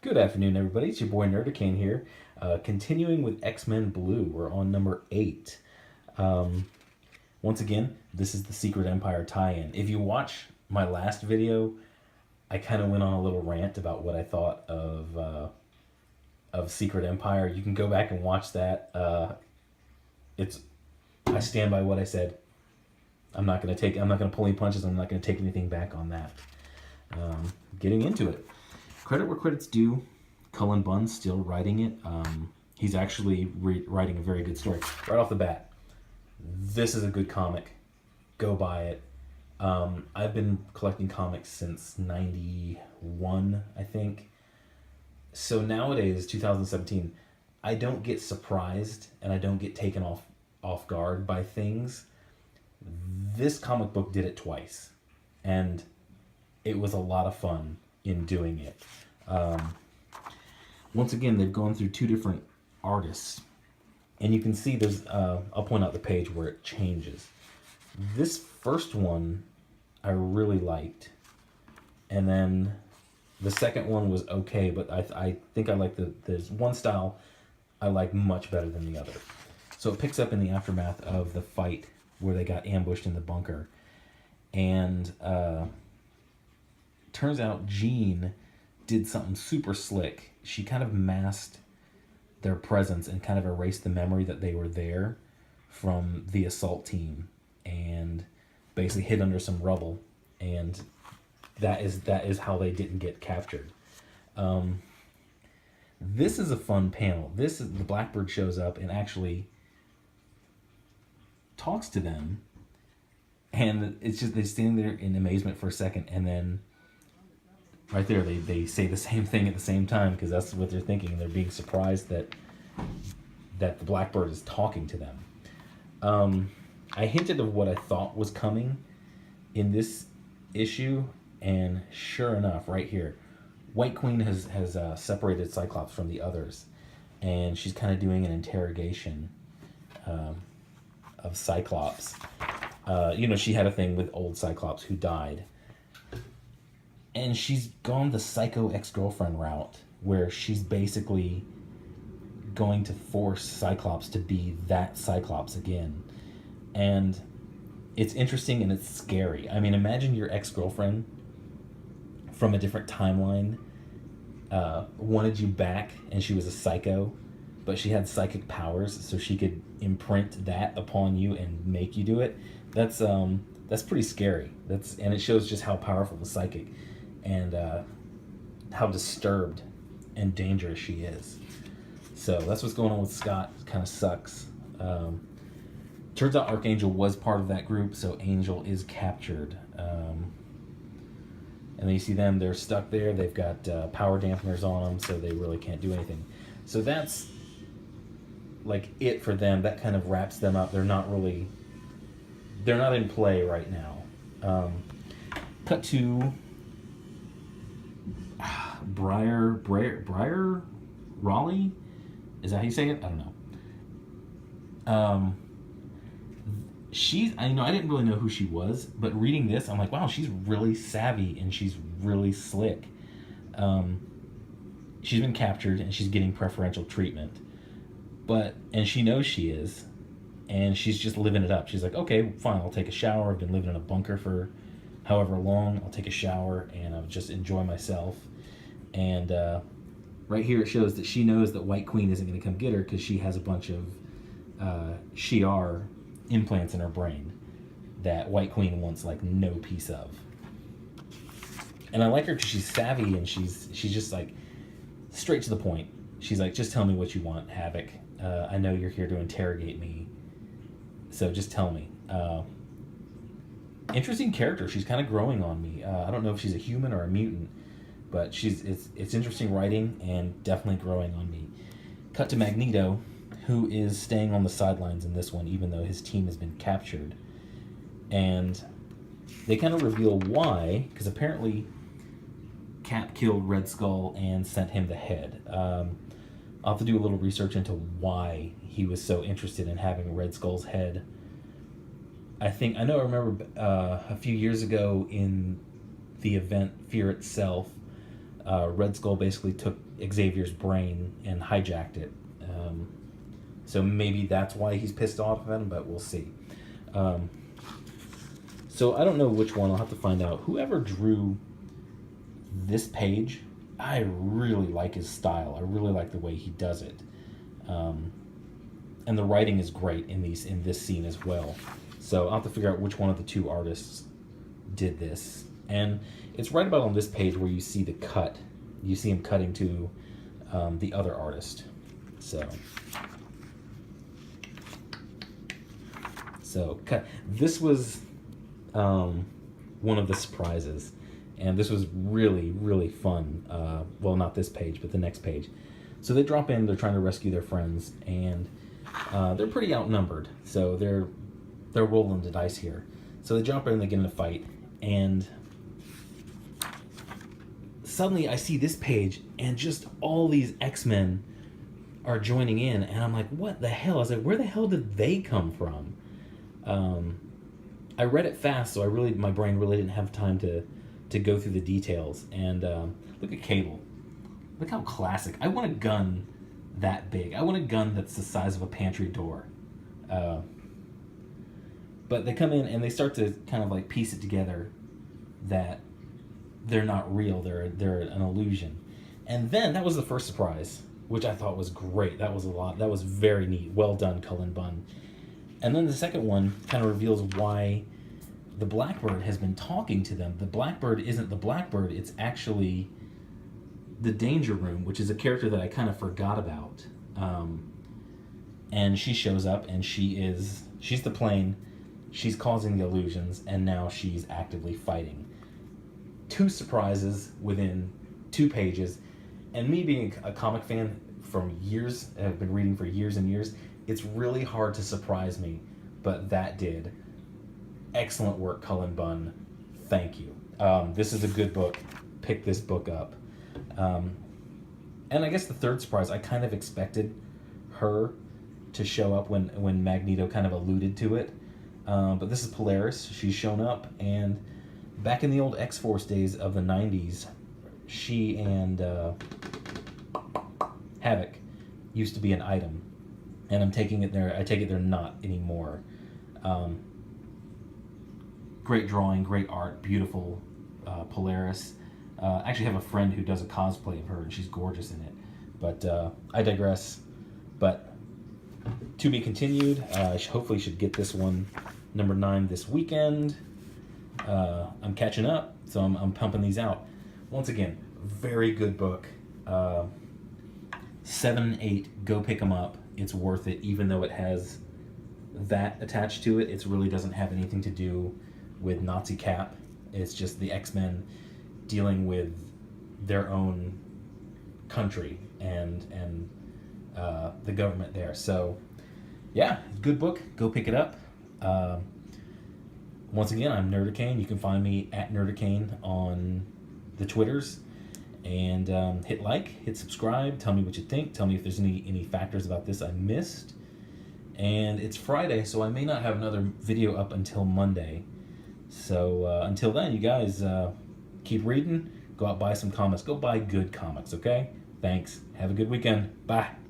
Good afternoon, everybody. It's your boy Nerdicane here. Continuing with X-Men Blue. We're on number 8. Um, Once again, this is the Secret Empire tie-in. If you watch my last video, I kind of went on a little rant about what I thought of Secret Empire. You can go back and watch that. It's I stand by what I said. I'm not gonna pull any punches. I'm not gonna take anything back on that. Getting into it. Credit where credit's due. Cullen Bunn's still writing it. He's actually writing a very good story. Right off the bat, this is a good comic. Go buy it. I've been collecting comics since 91, I think. So nowadays, 2017, I don't get surprised and I don't get taken off guard by things. This comic book did it twice. And it was a lot of fun in doing it. Once again, they've gone through two different artists, and you can see there's I'll point out the page where it changes. This first one I really liked, and then the second one was okay, but I think I like there's one style I like much better than the other. So it picks up in the aftermath of the fight where they got ambushed in the bunker, and turns out Jean did something super slick. She kind of masked their presence and kind of erased the memory that they were there from the assault team, and basically hid under some rubble, and that is how they didn't get captured. This is a fun panel. The Blackbird shows up and actually talks to them, and it's just they stand there in amazement for a second, and then right there, they say the same thing at the same time, because that's what they're thinking. They're being surprised that the Blackbird is talking to them. I hinted of what I thought was coming in this issue, and sure enough, right here, White Queen has separated Cyclops from the others, and she's kind of doing an interrogation of Cyclops. She had a thing with old Cyclops who died. And she's gone the psycho ex-girlfriend route, where she's basically going to force Cyclops to be that Cyclops again. And it's interesting and it's scary. I mean, imagine your ex-girlfriend from a different timeline wanted you back, and she was a psycho, but she had psychic powers, so she could imprint that upon you and make you do it. That's pretty scary. And it shows just how powerful the psychic and how disturbed and dangerous she is. So that's what's going on with Scott. It kind of sucks. Turns out Archangel was part of that group, so Angel is captured. And then you see them, they're stuck there. They've got power dampeners on them, so they really can't do anything. So that's like it for them. That kind of wraps them up. They're not in play right now. Cut to Briar Raleigh? Is that how you say it? I don't know. I didn't really know who she was, but reading this, I'm like, wow, she's really savvy and she's really slick. She's been captured and she's getting preferential treatment, and she knows she is, and she's just living it up. She's like, okay, fine, I'll take a shower. I've been living in a bunker for however long. I'll take a shower and I'll just enjoy myself. And right here it shows that she knows that White Queen isn't going to come get her, because she has a bunch of Shi'ar implants in her brain that White Queen wants like no piece of. And I like her because she's savvy, and she's just like straight to the point. She's like, just tell me what you want, Havoc. I know you're here to interrogate me, so just tell me. Interesting character. She's kind of growing on me. I don't know if she's a human or a mutant, but it's interesting writing and definitely growing on me. Cut to Magneto, who is staying on the sidelines in this one, even though his team has been captured. And they kind of reveal why, because apparently Cap killed Red Skull and sent him the head. I'll have to do a little research into why he was so interested in having Red Skull's head. I remember a few years ago in the event Fear Itself, Red Skull basically took Xavier's brain and hijacked it. So maybe that's why he's pissed off at him, but we'll see. So I don't know which one. I'll have to find out. Whoever drew this page, I really like his style. I really like the way he does it. And the writing is great in this scene as well. So I'll have to figure out which one of the two artists did this. And it's right about on this page where you see the cut. You see him cutting to the other artist. So this was one of the surprises. And this was really, really fun. Well, not this page, but the next page. So they drop in, they're trying to rescue their friends, and they're pretty outnumbered. So they're rolling the dice here. So they jump in, they get in a fight, and suddenly I see this page, and just all these X-Men are joining in, and I'm like, what the hell? I was like, where the hell did they come from? I read it fast, so my brain really didn't have time to go through the details. And look at Cable. Look how classic. I want a gun that big. I want a gun that's the size of a pantry door. But they come in and they start to kind of like piece it together that they're not real. They're an illusion. And then that was the first surprise, which I thought was great. That was a lot. That was very neat. Well done, Cullen Bunn. And then the second one kind of reveals why the Blackbird has been talking to them. The Blackbird isn't the Blackbird. It's actually the Danger Room, which is a character that I kind of forgot about. And she shows up, and she's the plane. She's causing the illusions, and now she's actively fighting. 2 surprises within 2 pages. And me being a comic fan from years, I've been reading for years and years, it's really hard to surprise me, but that did. Excellent work, Cullen Bunn. Thank you. This is a good book. Pick this book up. And I guess the third surprise, I kind of expected her to show up when Magneto kind of alluded to it. But this is Polaris. She's shown up, and back in the old X-Force days of the 90s, she and Havoc used to be an item. And I take it they're not anymore. Great drawing, great art, beautiful Polaris. I actually have a friend who does a cosplay of her, and she's gorgeous in it. But I digress. But to be continued. Hopefully should get this one, number 9, this weekend. I'm catching up, so I'm pumping these out. Once again, very good book. 7 and 8, go pick them up. It's worth it, even though it has that attached to it. It really doesn't have anything to do with Nazi Cap. It's just the X-Men dealing with their own country and the government there. So, yeah, good book. Go pick it up. Once again, I'm Nerdicane. You can find me at Nerdicane on the Twitters. And hit like, hit subscribe, tell me what you think, tell me if there's any factors about this I missed. And it's Friday, so I may not have another video up until Monday. So until then, you guys keep reading, go out buy some comics, go buy good comics, okay? Thanks, have a good weekend, bye.